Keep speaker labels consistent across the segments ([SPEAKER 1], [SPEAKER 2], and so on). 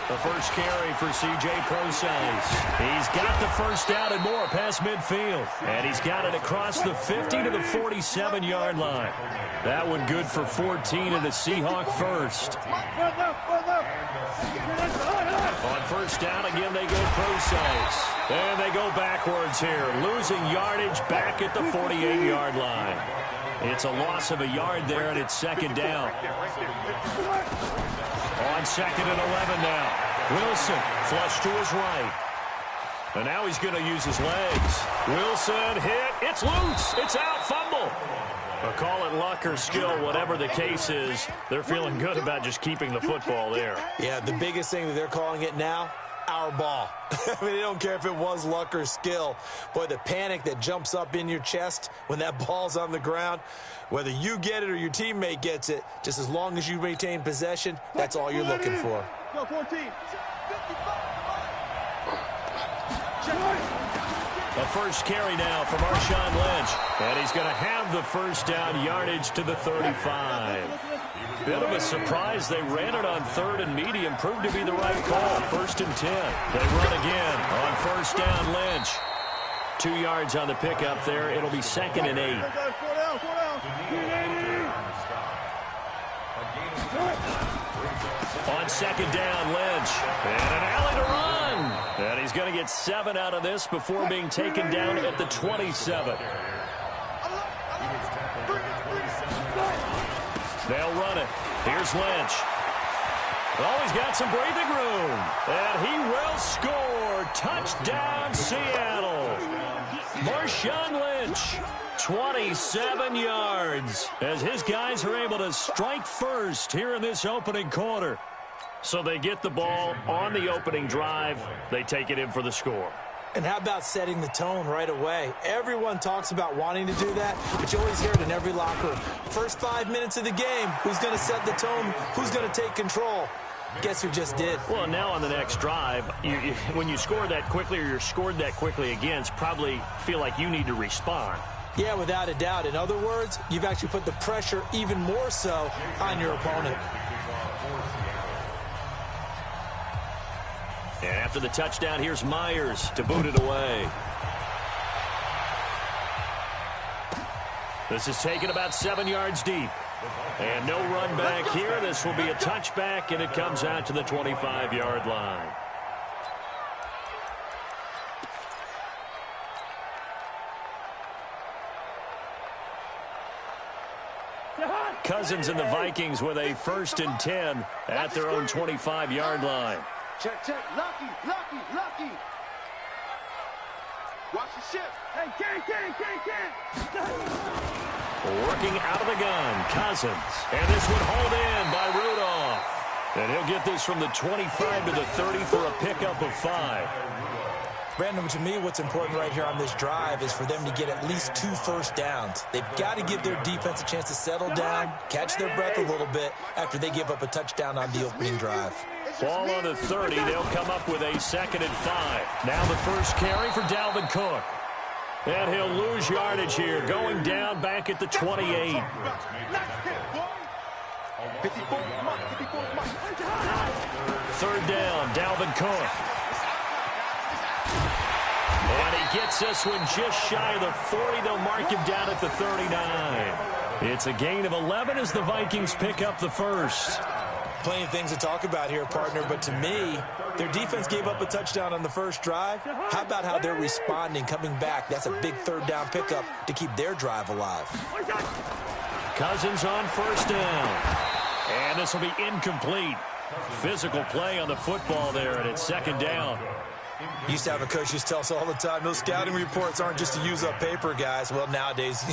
[SPEAKER 1] The first carry for C.J. Procise. He's got the first down and more past midfield. And he's got it across the 50 to the 47-yard line. That one good for 14 and a Seahawk first. On first down, again, they go Procise. And they go backwards here, losing yardage back at the 48-yard line. It's a loss of a yard there, and it's second down. On second and 11 now. Wilson flush to his right. And now he's going to use his legs. Wilson hit. It's loose. It's out. Fumble. But call it luck or skill, whatever the case is, they're feeling good about just keeping the football there.
[SPEAKER 2] Yeah, the biggest thing that they're calling it now, our ball. I mean, they don't care if it was luck or skill. Boy, the panic that jumps up in your chest when that ball's on the ground, whether you get it or your teammate gets it, just as long as you maintain possession, that's all you're looking for.
[SPEAKER 3] Go 14.
[SPEAKER 1] The first carry now for Marshawn Lynch. And he's going to have the first down, yardage to the 35. Bit of a surprise. They ran it on third and medium. Proved to be the right call. First and 10. They run again on first down, Lynch. 2 yards on the pickup there. It'll be second and 8. On second down, Lynch. And an alley to run. And he's going to get 7 out of this before being taken down at the 27. They'll run it. Here's Lynch. Oh, he's got some breathing room. And he will score. Touchdown, Seattle. Marshawn Lynch, 27 yards, as his guys are able to strike first here in this opening quarter. So they get the ball on the opening drive. They take it in for the score.
[SPEAKER 2] And how about setting the tone right away? Everyone talks about wanting to do that, but you always hear it in every locker room. First 5 minutes of the game, who's going to set the tone? Who's going to take control? Guess who just did?
[SPEAKER 1] Well, now on the next drive, when you score that quickly or you're scored that quickly against, probably feel like you need to respond.
[SPEAKER 2] Yeah, without a doubt. In other words, you've actually put the pressure even more so on your opponent.
[SPEAKER 1] And after the touchdown, here's Myers to boot it away. This is taken about 7 yards deep. And no run back here. This will be a touchback, and it comes out to the 25-yard line. Cousins and the Vikings with a 1st and 10 at their own 25-yard line.
[SPEAKER 3] Check, check. Lucky. Watch the ship. Hey, can't.
[SPEAKER 1] Working out of the gun, Cousins. And this one hauled in by Rudolph. And he'll get this from the 25 to the 30 for a pickup of 5.
[SPEAKER 2] Brandon, to me, what's important right here on this drive is for them to get at least 2 first downs. They've got to give their defense a chance to settle down, catch their breath a little bit after they give up a touchdown on the opening drive.
[SPEAKER 1] Ball on the 30. They'll come up with a 2nd and 5. Now the first carry for Dalvin Cook. And he'll lose yardage here, going down back at the 28. Third down, Dalvin Cook. And he gets this one just shy of the 40. They'll mark him down at the 39. It's a gain of 11 as the Vikings pick up the first.
[SPEAKER 2] Plenty of things to talk about here, partner, but to me, their defense gave up a touchdown on the first drive. How about how they're responding, coming back? That's a big third down pickup to keep their drive alive.
[SPEAKER 1] Cousins on first down. And this will be incomplete. Physical play on the football there, and it's 2nd down.
[SPEAKER 2] Used to have a coach used to tell us all the time, those scouting reports aren't just to use up paper, guys. Well, nowadays,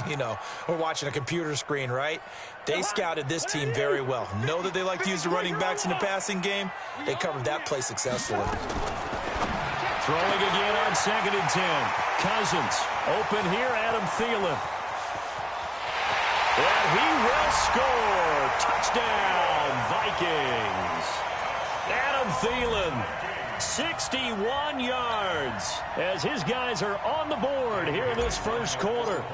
[SPEAKER 2] we're watching a computer screen, right? They scouted this team very well. Know that they like to use the running backs in the passing game. They covered that play successfully.
[SPEAKER 1] Throwing again on 2nd and 10. Cousins open here, Adam Thielen. And he will score. Touchdown, Vikings. Adam Thielen. 61 yards as his guys are on the board here in this first quarter.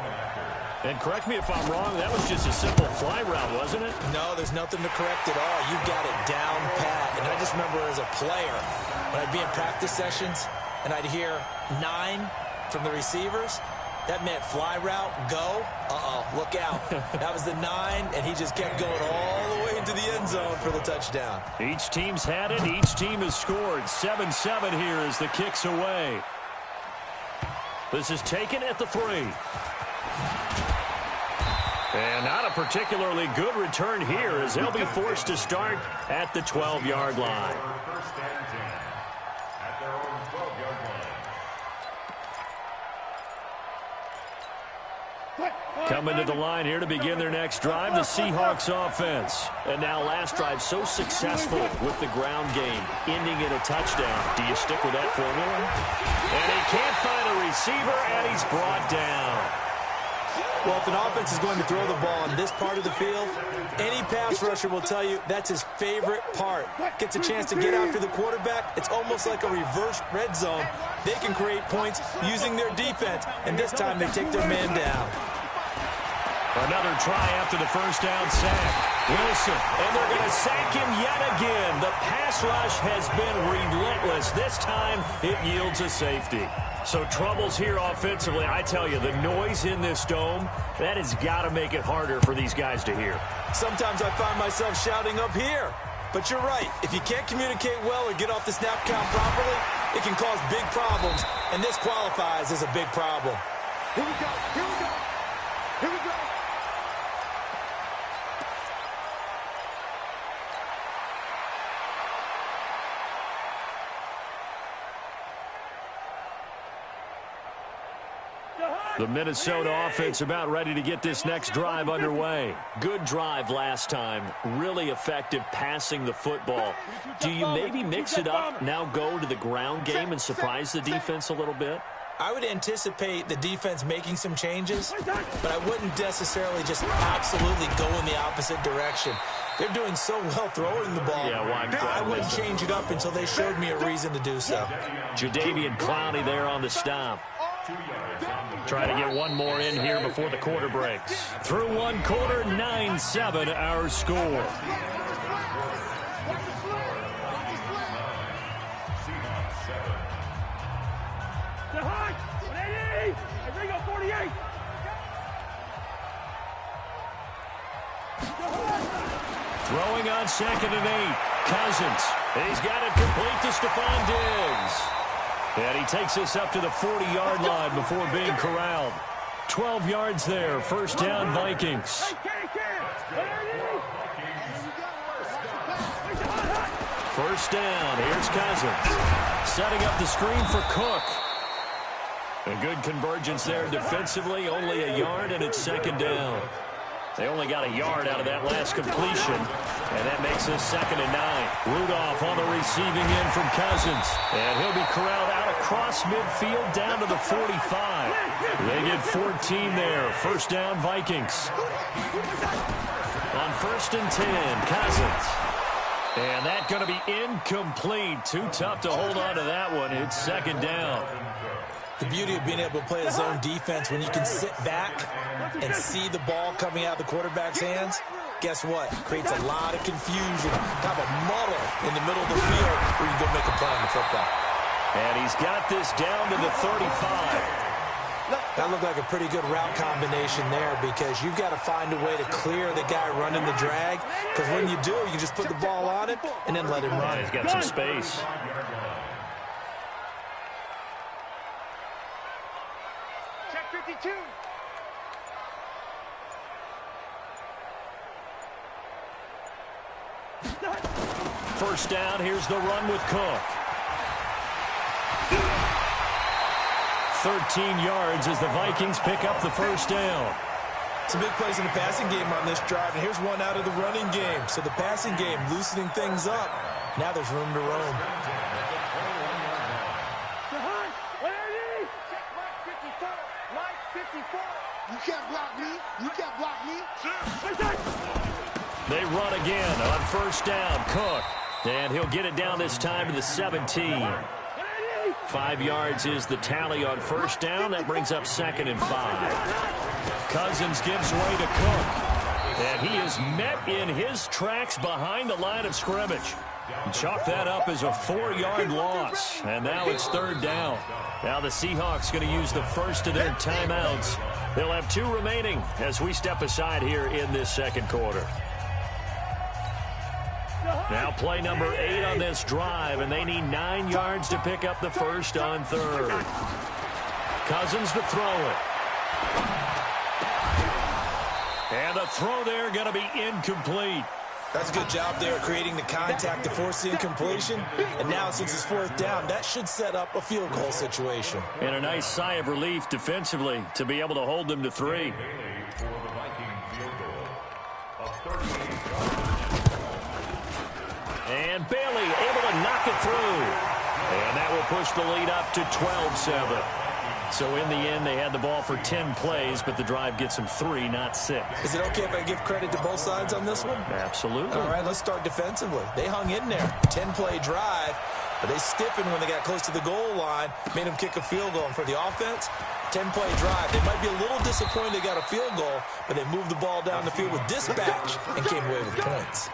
[SPEAKER 1] And correct me if I'm wrong, that was just a simple fly route, wasn't it?
[SPEAKER 2] No, there's nothing to correct at all. You got it down pat. And I just just remember as a player, when I'd be in practice sessions and I'd hear 9 from the receivers, that meant fly route, go, look out. That was the 9, and he just kept going all the way into the end zone for the touchdown.
[SPEAKER 1] Each team's had it. Each team has scored. 7-7 here as the kick's away. This is taken at the 3. And not a particularly good return here as they'll be forced to start at the 12-yard line. Coming to the line here to begin their next drive, the Seahawks offense. And now last drive so successful with the ground game, ending in a touchdown. Do you stick with that formula? And he can't find a receiver, and he's brought down.
[SPEAKER 2] Well, if an offense is going to throw the ball in this part of the field, any pass rusher will tell you that's his favorite part. Gets a chance to get after the quarterback. It's almost like a reverse red zone. They can create points using their defense, and this time they take their man down.
[SPEAKER 1] Another try after the first down sack. Wilson, and they're going to sack him yet again. The pass rush has been relentless. This time it yields a safety. So troubles here offensively. I tell you, the noise in this dome, that has got to make it harder for these guys to hear.
[SPEAKER 2] Sometimes I find myself shouting up here. But you're right. If you can't communicate well or get off the snap count properly, it can cause big problems. And this qualifies as a big problem.
[SPEAKER 3] Here we go. Here we go. Here we go.
[SPEAKER 1] The Minnesota offense about ready to get this next drive underway. Good drive last time. Really effective passing the football. Do you maybe mix it up, now go to the ground game and surprise the defense a little bit?
[SPEAKER 2] I would anticipate the defense making some changes, but I wouldn't necessarily just absolutely go in the opposite direction. They're doing so well throwing the ball.
[SPEAKER 1] Yeah,
[SPEAKER 2] I wouldn't change it up until they showed me a reason to do so.
[SPEAKER 1] Jadeveon Clowney there on the stop. Try to get one more in here before the quarter breaks. Through one quarter, 9-7 our score. Throwing on 2nd and 8. Cousins. He's got it complete to Stephon Diggs. And he takes us up to the 40-yard line before being corralled. 12 yards there. First down, Vikings. First down. Here's Cousins. Setting up the screen for Cook. A good convergence there defensively. Only a yard, and it's 2nd down. They only got a yard out of that last completion, and that makes this 2nd and 9. Rudolph on the receiving end from Cousins, and he'll be corralled out across midfield down to the 45. They get 14 there. First down, Vikings. On 1st and 10, Cousins. And that's going to be incomplete. Too tough to hold on to that one. It's 2nd down.
[SPEAKER 2] The beauty of being able to play a zone defense when you can sit back and see the ball coming out of the quarterback's hands, guess what? Creates a lot of confusion, kind of a muddle in the middle of the field where you can go make a play on the football.
[SPEAKER 1] And he's got this down to the 35.
[SPEAKER 2] That looked like a pretty good route combination there because you've got to find a way to clear the guy running the drag, because when you do, you just put the ball on him and then let him run.
[SPEAKER 1] He's got some space.
[SPEAKER 3] Check 52.
[SPEAKER 1] First down, here's the run with Cook. 13 yards as the Vikings pick up the first down.
[SPEAKER 2] Some big plays in the passing game on this drive, and here's one out of the running game. So the passing game loosening things up. Now there's room to roam.
[SPEAKER 3] You can't block me. You can't block me.
[SPEAKER 1] They run again on first down. Cook. And he'll get it down this time to the 17. 5 yards is the tally on first down. That brings up 2nd and 5. Cousins gives way to Cook. And he is met in his tracks behind the line of scrimmage. Chalk that up as a 4-yard loss, and now it's 3rd down. Now the Seahawks going to use the first of their timeouts. They'll have 2 remaining as we step aside here in this second quarter. Now play number 8 on this drive, and they need 9 yards to pick up the first on 3rd. Cousins to throw it. And the throw there going to be incomplete.
[SPEAKER 2] That's a good job there creating the contact to force the incompletion. And now since it's 4th down, that should set up a field goal situation.
[SPEAKER 1] And a nice sigh of relief defensively to be able to hold them to 3. And Bailey able to knock it through. And that will push the lead up to 12-7. So in the end, they had the ball for 10 plays, but the drive gets them 3, not 6.
[SPEAKER 2] Is it okay if I give credit to both sides on this one?
[SPEAKER 1] Absolutely.
[SPEAKER 2] All right, let's start defensively. They hung in there. 10-play drive, but they stiffened when they got close to the goal line, made them kick a field goal. And for the offense, 10-play drive. They might be a little disappointed they got a field goal, but they moved the ball down the field with dispatch and came away with points.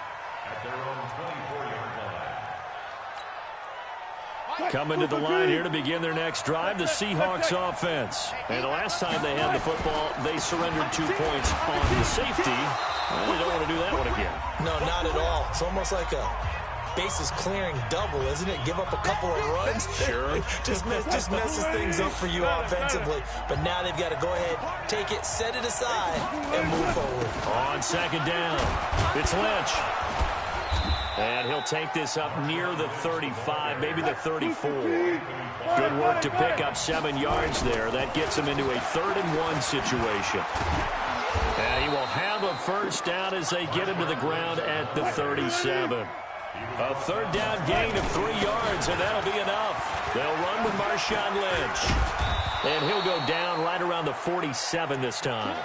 [SPEAKER 1] Coming to the line here to begin their next drive, the Seahawks offense. And the last time they had the football, they surrendered 2 points on the safety. Well, they don't want to do that one again.
[SPEAKER 2] No, not at all. It's almost like a bases clearing double, isn't it? Give up a couple of runs.
[SPEAKER 1] Sure.
[SPEAKER 2] just messes things up for you offensively. But now they've got to go ahead, take it, set it aside, and move forward.
[SPEAKER 1] On 2nd down, it's Lynch. And he'll take this up near the 35, maybe the 34. Good work to pick up 7 yards there. That gets him into a 3rd and 1 situation. And he will have a first down as they get him to the ground at the 37. A 3rd down gain of 3 yards, and that'll be enough. They'll run with Marshawn Lynch. And he'll go down right around the 47 this time.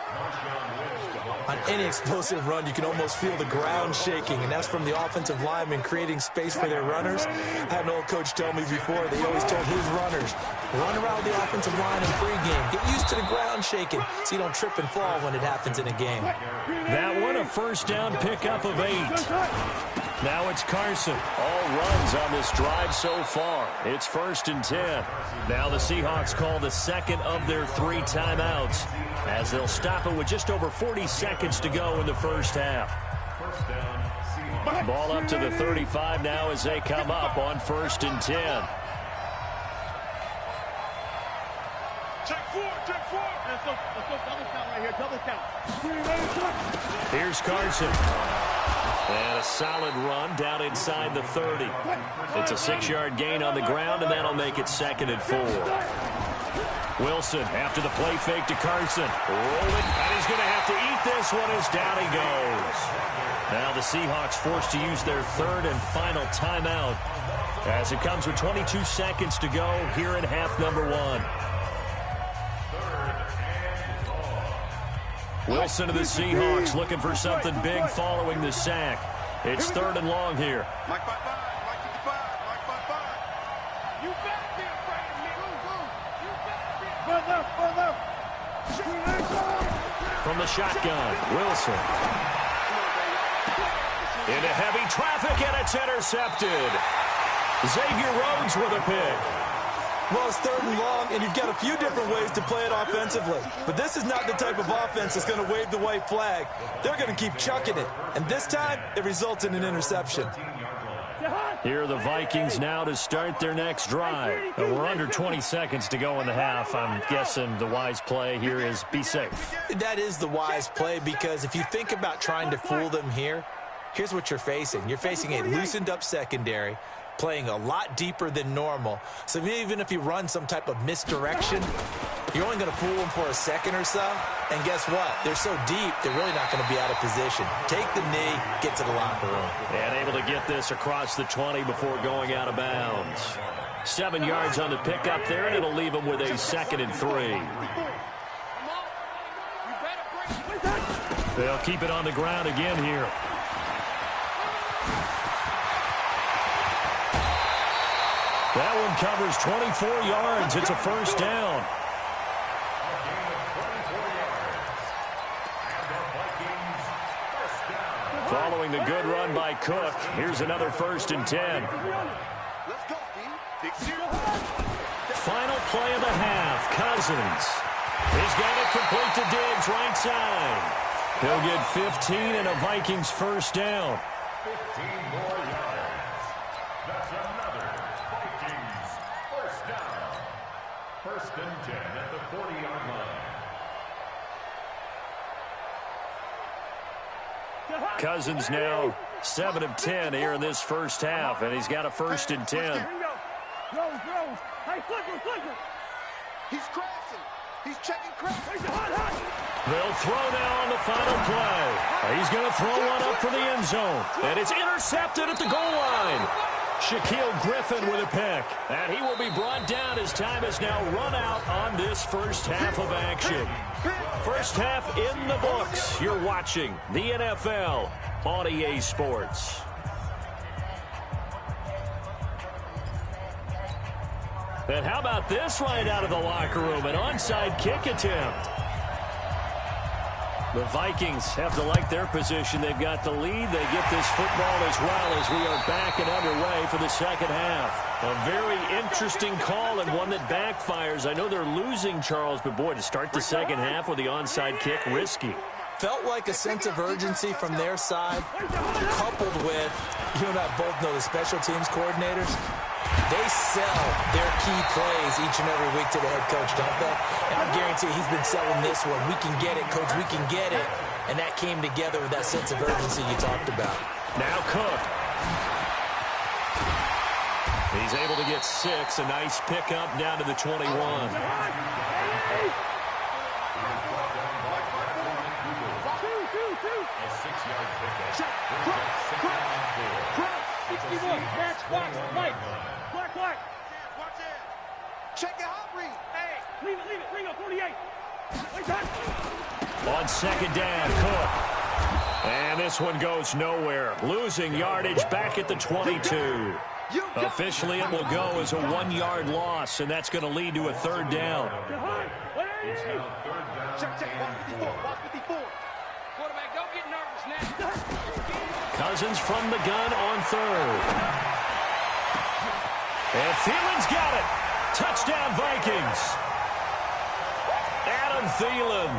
[SPEAKER 2] On any explosive run, you can almost feel the ground shaking, and that's from the offensive linemen creating space for their runners. I had an old coach tell me before, they always told his runners, run around the offensive line in pregame. Get used to the ground shaking so you don't trip and fall when it happens in a game.
[SPEAKER 1] That one, a first down pickup of 8. Now it's Carson. All runs on this drive so far. It's 1st and 10. Now the Seahawks call the second of their 3 timeouts as they'll stop it with just over 40 seconds to go in the first half. Ball up to the 35 now as they come up on 1st and 10.
[SPEAKER 3] Check 4. Let's go double count right here, double count.
[SPEAKER 1] Here's Carson. And a solid run down inside the 30. It's a 6-yard gain on the ground, and that'll make it 2nd and 4. Wilson after the play fake to Carson. Rolling, and he's going to have to eat this one as down he goes. Now the Seahawks forced to use their 3rd and final timeout as it comes with 22 seconds to go here in half number 1. Wilson to the Seahawks looking for something big following the sack. It's 3rd and long here.
[SPEAKER 3] Mike 5-5. You better be afraid of me. You better be.
[SPEAKER 1] From the shotgun, Wilson. Into heavy traffic, and it's intercepted. Xavier Rhodes with a pick.
[SPEAKER 2] Well, it's 3rd and long, and you've got a few different ways to play it offensively. But this is not the type of offense that's going to wave the white flag. They're going to keep chucking it. And this time, it results in an interception.
[SPEAKER 1] Here are the Vikings now to start their next drive. And we're under 20 seconds to go in the half. I'm guessing the wise play here is be safe.
[SPEAKER 2] That is the wise play, because if you think about trying to fool them here, here's what you're facing. You're facing a loosened-up secondary, playing a lot deeper than normal. So even if you run some type of misdirection, you're only going to fool them for a second or so. And guess what? They're so deep, they're really not going to be out of position. Take the knee, get to the locker room.
[SPEAKER 1] And able to get this across the 20 before going out of bounds. 7 yards on the pickup there, and it'll leave them with a 2nd and 3. They'll keep it on the ground again here. That one covers 24 yards. It's a first down. following the good run by Cook. Here's another 1st and 10.
[SPEAKER 3] Let's go, Steve.
[SPEAKER 1] Final play of the half. Cousins. He's got it complete to Diggs, right side. He'll get 15 and a Vikings 1st down.
[SPEAKER 4] 15 more yards. That's another Vikings 1st down. 1st and 10 at the 40-yard line.
[SPEAKER 1] Cousins now 7 of 10 here in this 1st half, and he's got a 1st and 10.
[SPEAKER 3] Hey, flicker. He's crashing. He's checking crash.
[SPEAKER 1] They'll throw now on the final play. He's going to throw one up for the end zone, and it's intercepted at the goal line. Shaquille Griffin with a pick, and he will be brought down as time has now run out on this 1st half of action. 1st half in the books. You're watching the NFL on EA Sports. And how about this right out of the locker room? An onside kick attempt. The Vikings have to like their position. They've got the lead. They get this football as well as we are back and underway for the 2nd half. A very interesting call and one that backfires. I know they're losing, Charles, but boy, to start the 2nd half with the onside kick, risky.
[SPEAKER 2] Felt like a sense of urgency from their side, coupled with, you and I both know the special teams coordinators. They sell their key plays each and every week to the head coach, don't they? And I guarantee he's been selling this one. We can get it, coach, we can get it. And that came together with that sense of urgency you talked about.
[SPEAKER 1] Now Cook. He's able to get 6. A nice pickup down to the 21.
[SPEAKER 3] Check it out, Reed. Hey, leave it. Ringo, 48.
[SPEAKER 1] On 2nd down, Cook. And this one goes nowhere. Losing yardage back at the 22. Officially, it will go as a 1-yard loss, and that's going to lead to a 3rd down.
[SPEAKER 3] Check. Watch 54. Quarterback, don't get nervous now.
[SPEAKER 1] Cousins from the gun on 3rd. And Thielen's got it. Touchdown, Vikings. Adam Thielen.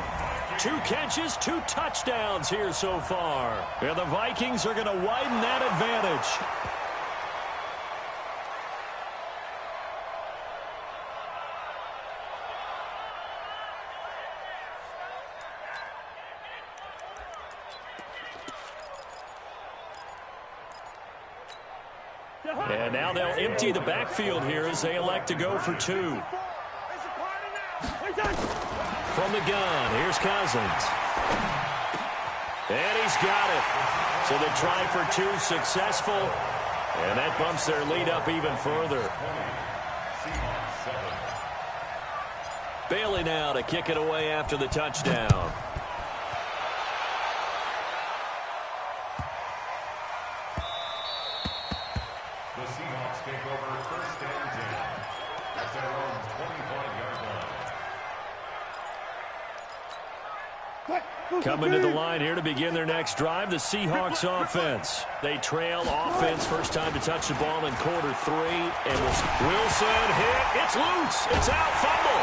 [SPEAKER 1] 2 catches, 2 touchdowns here so far. And the Vikings are going to widen that advantage. And now they'll empty the backfield here as they elect to go for 2. From the gun, here's Cousins. And he's got it. So they try for 2, successful. And that bumps their lead up even further. Bailey now to kick it away after the touchdown. Coming to the line here to begin their next drive, the Seahawks offense. They trail offense, first time to touch the ball in quarter 3. And Wilson hit. It's loose. It's out. Fumble.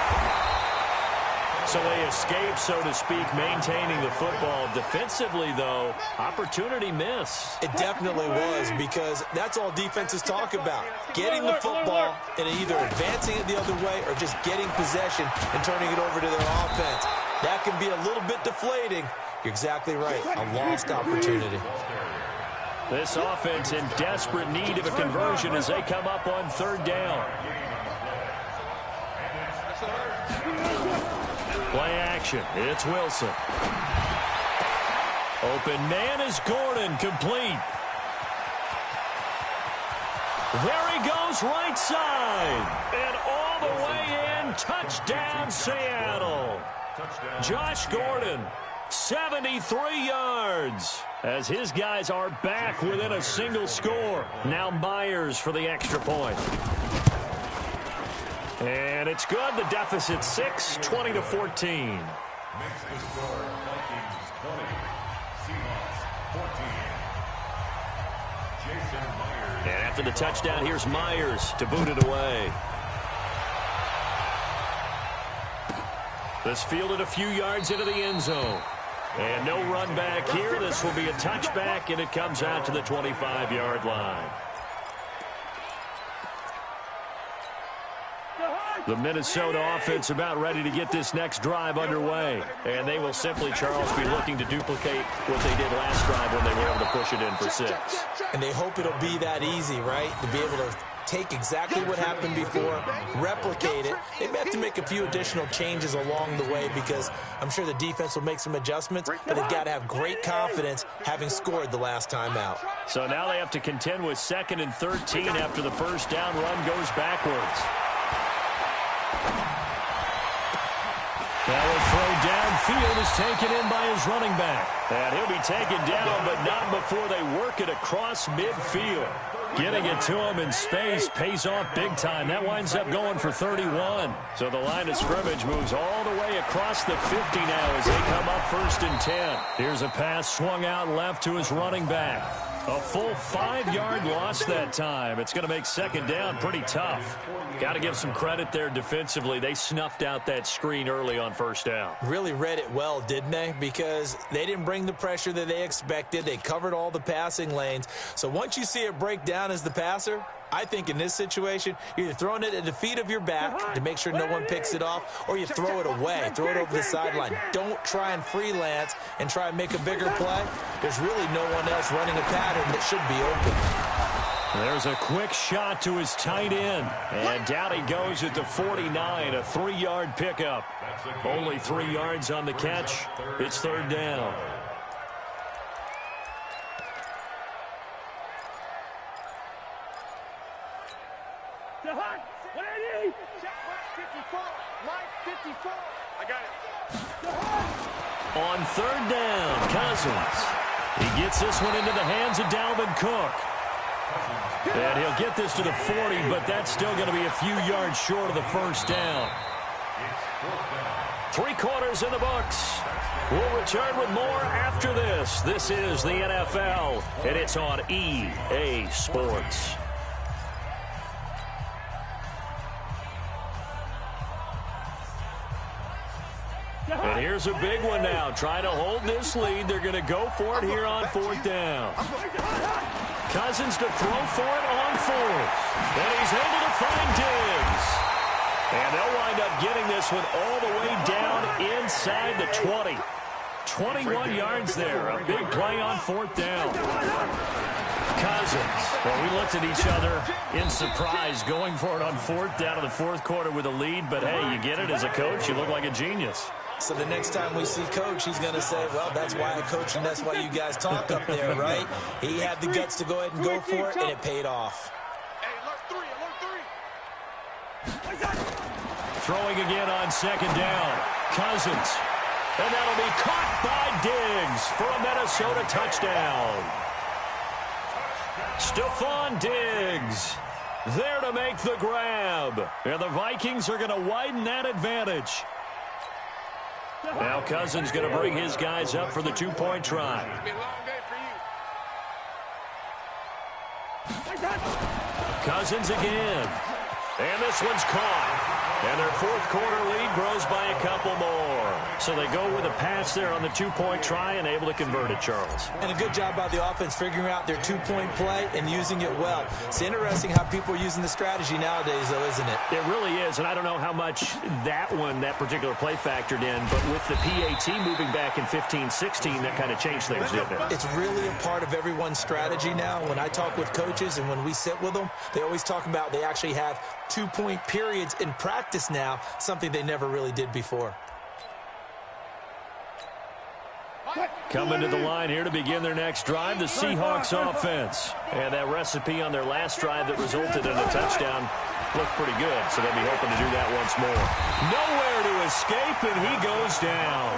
[SPEAKER 1] So they escape, so to speak, maintaining the football. Defensively, though, opportunity miss.
[SPEAKER 2] It definitely was, because that's all defenses talk about. Getting the football and either advancing it the other way or just getting possession and turning it over to their offense. That can be a little bit deflating. You're exactly right. A lost opportunity.
[SPEAKER 1] This offense in desperate need of a conversion as they come up on 3rd down. Play action. It's Wilson. Open man is Gordon, complete. There he goes, right side. And all the way in, touchdown Seattle. Josh Gordon, 73 yards, as his guys are back within a single score. Now Myers for the extra point. And it's good. The deficit 6, 20-14.
[SPEAKER 4] Makes the score Vikings 20, Seahawks 14.
[SPEAKER 1] And after the touchdown, here's Myers to boot it away. This fielded a few yards into the end zone. And no run back here. This will be a touchback, and it comes out to the 25-yard line. The Minnesota offense about ready to get this next drive underway. And they will simply, Charles, be looking to duplicate what they did last drive when they were able to push it in for 6.
[SPEAKER 2] And they hope it'll be that easy, right? To be able to take exactly what happened before, replicate it. They may have to make a few additional changes along the way because I'm sure the defense will make some adjustments, but they've got to have great confidence having scored the last time out.
[SPEAKER 1] So now they have to contend with 2nd and 13 after the first down run goes backwards. Now a throw downfield is taken in by his running back. And he'll be taken down, but not before they work it across midfield. Getting it to him in space pays off big time. That winds up going for 31. So the line of scrimmage moves all the way across the 50 now as they come up 1st and 10. Here's a pass swung out left to his running back. A full 5-yard loss that time. It's going to make 2nd down pretty tough. Got to give some credit there defensively. They snuffed out that screen early on 1st down.
[SPEAKER 2] Really read it well, didn't they? Because they didn't bring the pressure that they expected. They covered all the passing lanes. So once you see it break down as the passer, I think in this situation, you're either throwing it at the feet of your back to make sure no one picks it off, or you throw it away, throw it over the sideline. Don't try and freelance and try and make a bigger play. There's really no one else running a pattern that should be open.
[SPEAKER 1] There's a quick shot to his tight end, and down he goes at the 49, a 3-yard pickup. Only 3 yards on the catch. It's 3rd down. On 3rd down, Cousins. He gets this one into the hands of Dalvin Cook. And he'll get this to the 40, but that's still going to be a few yards short of the 1st down. 3 quarters in the books. We'll return with more after this. This is the NFL, and it's on EA Sports. And here's a big one now. Trying to hold this lead. They're going to go for it here on 4th down. Cousins to throw for it on 4th. And he's able to find Diggs. And they'll wind up getting this one all the way down inside the 20. 21 yards there. A big play on 4th down. Cousins. Well, we looked at each other in surprise going for it on 4th down in the 4th quarter with a lead. But, hey, you get it as a coach. You look like a genius.
[SPEAKER 2] So the next time we see Coach, he's going to say, well, that's why I coach and that's why you guys talk up there, right? He had the guts to go ahead and go for it, and it paid off.
[SPEAKER 1] Throwing again on 2nd down. Cousins. And that'll be caught by Diggs for a Minnesota touchdown. Stephon Diggs there to make the grab. And the Vikings are going to widen that advantage. Now Cousins going to bring his guys up for the 2-point try. Cousins again. And this one's caught. And their 4th quarter lead grows by a couple more. So they go with a pass there on the 2-point try and able to convert it, Charles.
[SPEAKER 2] And a good job by the offense figuring out their 2-point play and using it well. It's interesting how people are using the strategy nowadays, though, isn't it?
[SPEAKER 1] It really is, and I don't know how much that particular play factored in, but with the PAT moving back in 15-16, that kind of changed things, didn't it?
[SPEAKER 2] It's really a part of everyone's strategy now. When I talk with coaches and when we sit with them, they always talk about they actually have 2-point periods in practice now, something they never really did before.
[SPEAKER 1] Coming to the line here to begin their next drive, the Seahawks offense. And that recipe on their last drive that resulted in a touchdown looked pretty good, so they'll be hoping to do that once more. Nowhere to escape, and he goes down.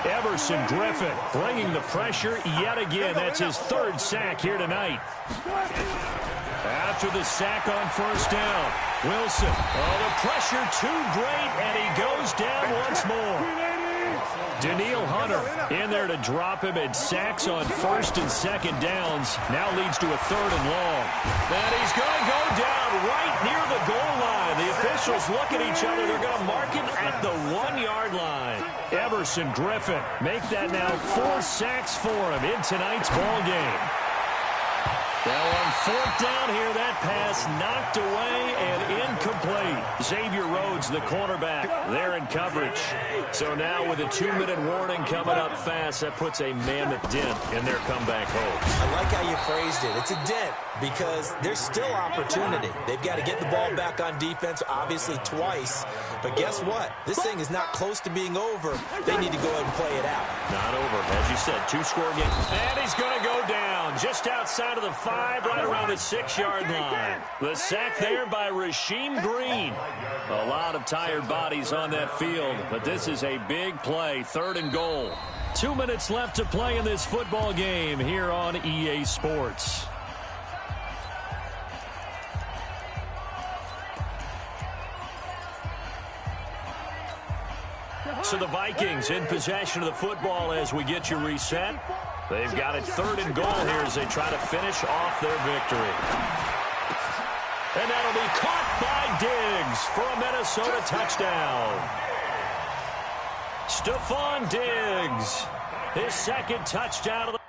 [SPEAKER 1] Everson Griffin bringing the pressure yet again. That's his 3rd sack here tonight. After the sack on 1st down, Wilson. Oh, the pressure too great, and he goes down once more. Daniil Hunter in there to drop him, and sacks on first and second downs. Now leads to a third and long. And he's going to go down right near the goal line. The officials look at each other. They're going to mark him at the 1-yard line. Everson Griffin make that now 4 sacks for him in tonight's ball game. Now on fourth down here, that pass knocked away and incomplete. Xavier Rhodes, the cornerback, there in coverage. So now with a 2-minute warning coming up fast, that puts a mammoth dent in their comeback hopes.
[SPEAKER 2] I like how you phrased it. It's a dent because there's still opportunity. They've got to get the ball back on defense, obviously twice. But guess what? This thing is not close to being over. They need to go ahead and play it out.
[SPEAKER 1] Not over. As you said, 2-score game. And he's going to go down just outside of the 5, right around the 6-yard line. The sack there by Rasheem Green. A lot of tired bodies on that field, but this is a big play, 3rd and goal. 2 minutes left to play in this football game here on EA Sports. So the Vikings in possession of the football as we get you reset. They've got it 3rd and goal here as they try to finish off their victory. And that'll be caught by Diggs for a Minnesota touchdown. Stephon Diggs, his 2nd touchdown of the